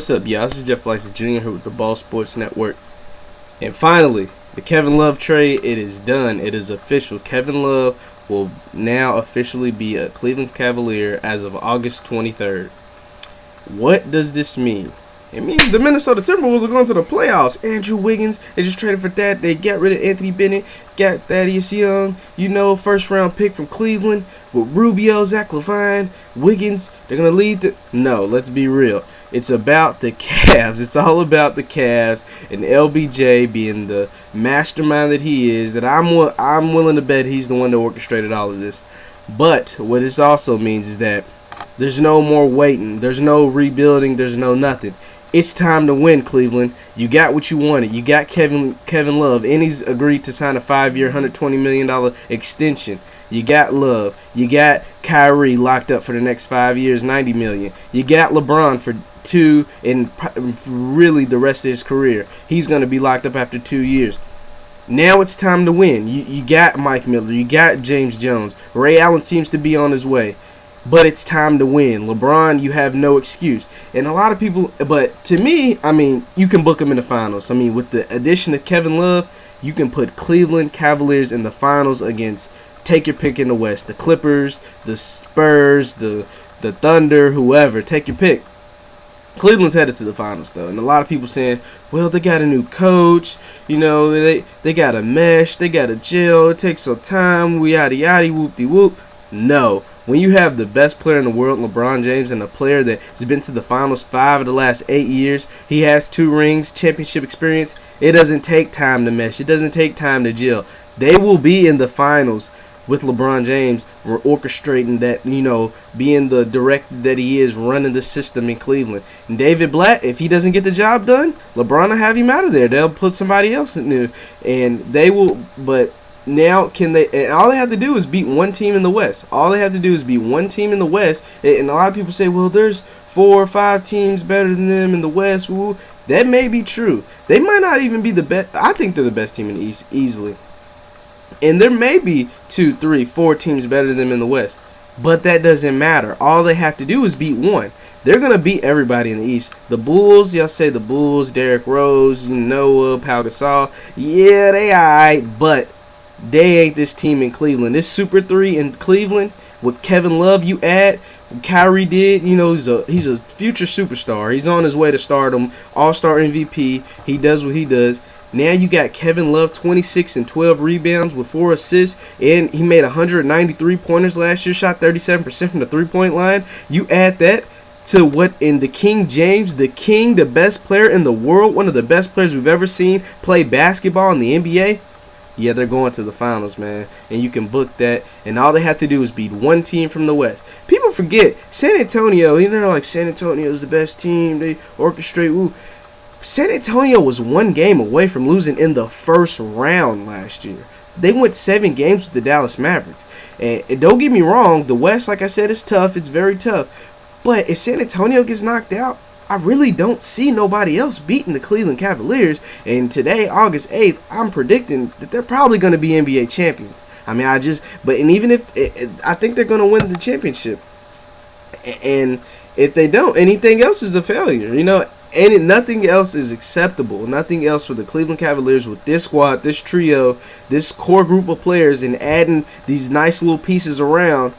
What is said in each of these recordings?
What's up, y'all? This is Lightsy Jr. here with the Ball Sports Network. And finally, the Kevin Love trade, it is done. It is official. Kevin Love will now officially be a Cleveland Cavalier as of August 23rd. What does this mean? It means the Minnesota Timberwolves are going to the playoffs. Andrew Wiggins, they just traded for that. They got rid of Anthony Bennett, got Thaddeus Young, first-round pick from Cleveland with Rubio, Zach LaVine, Wiggins. They're going to lead the... No, let's be real. It's about the Cavs. It's all about the Cavs and LBJ being the mastermind that he is, that I'm willing to bet he's the one that orchestrated all of this. But what this also means is that there's no more waiting. There's no rebuilding. There's no nothing. It's time to win, Cleveland. You got what you wanted. You got Kevin Love, and he's agreed to sign a 5-year, $120 million extension. You got Love. You got Kyrie locked up for the next 5 years, $90 million. You got LeBron for 2 and really the rest of his career. He's going to be locked up after 2 years. Now it's time to win. You got Mike Miller. You got James Jones. Ray Allen seems to be on his way. But it's time to win. LeBron, you have no excuse. And a lot of people, but to me, you can book them in the finals. With the addition of Kevin Love, you can put Cleveland Cavaliers in the finals against, take your pick in the West, the Clippers, the Spurs, the Thunder, whoever. Take your pick. Cleveland's headed to the finals, though. And a lot of people saying, well, they got a new coach. They got a mesh. They got a gel. It takes some time. Yada, yada, whoop-de-whoop. No. When you have the best player in the world, LeBron James, and a player that has been to the finals 5 of the last 8 years, he has 2 rings, championship experience, it doesn't take time to mesh. It doesn't take time to gel. They will be in the finals with LeBron James. We're orchestrating that, being the director that he is, running the system in Cleveland. And David Blatt, if he doesn't get the job done, LeBron will have him out of there. They'll put somebody else in there. And they will, but... Now, can they? And all they have to do is beat one team in the West. All they have to do is beat one team in the West. And a lot of people say, well, there's 4 or 5 teams better than them in the West. Ooh, that may be true. They might not even be the best. I think they're the best team in the East easily. And there may be 2, 3, 4 teams better than them in the West. But that doesn't matter. All they have to do is beat one. They're going to beat everybody in the East. The Bulls, y'all say the Bulls, Derrick Rose, Noah, Pau Gasol. Yeah, they all right, but they ain't this team in Cleveland. This Super 3 in Cleveland with Kevin Love, you add what Kyrie did, he's a future superstar. He's on his way to stardom, all-star MVP. He does what he does. Now you got Kevin Love, 26 and 12 rebounds with 4 assists, and he made 193 pointers last year, shot 37% from the three-point line. You add that to what in the King James, the king, the best player in the world, one of the best players we've ever seen play basketball in the NBA. Yeah, they're going to the finals, man. And you can book that. And all they have to do is beat one team from the West. People forget, San Antonio, they're like, San Antonio's the best team. They orchestrate. Ooh. San Antonio was 1 game away from losing in the first round last year. They went 7 games with the Dallas Mavericks. And don't get me wrong, the West, like I said, is tough. It's very tough. But if San Antonio gets knocked out, I really don't see nobody else beating the Cleveland Cavaliers. And today, August 8th, I'm predicting that they're probably going to be NBA champions. Even if, I think they're going to win the championship. And if they don't, anything else is a failure, and nothing else is acceptable. Nothing else for the Cleveland Cavaliers with this squad, this trio, this core group of players, and adding these nice little pieces around.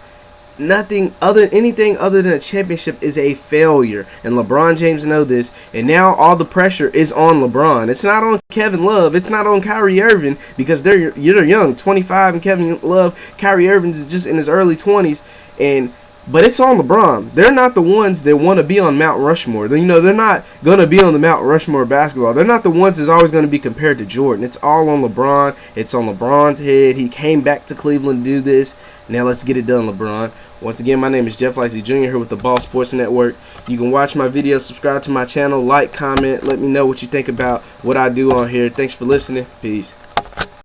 Anything other than a championship is a failure, and LeBron James knows this. And now all the pressure is on LeBron. It's not on Kevin Love. It's not on Kyrie Irving, because they're young, 25, and Kevin Love, Kyrie Irving is just in his early 20s, but it's on LeBron. They're not the ones that want to be on Mount Rushmore. They're not going to be on the Mount Rushmore basketball. They're not the ones that's always going to be compared to Jordan. It's all on LeBron. It's on LeBron's head. He came back to Cleveland to do this. Now let's get it done, LeBron. Once again, my name is Lightsy Jr. here with the Ball Sports Network. You can watch my videos, subscribe to my channel, like, comment, let me know what you think about what I do on here. Thanks for listening. Peace.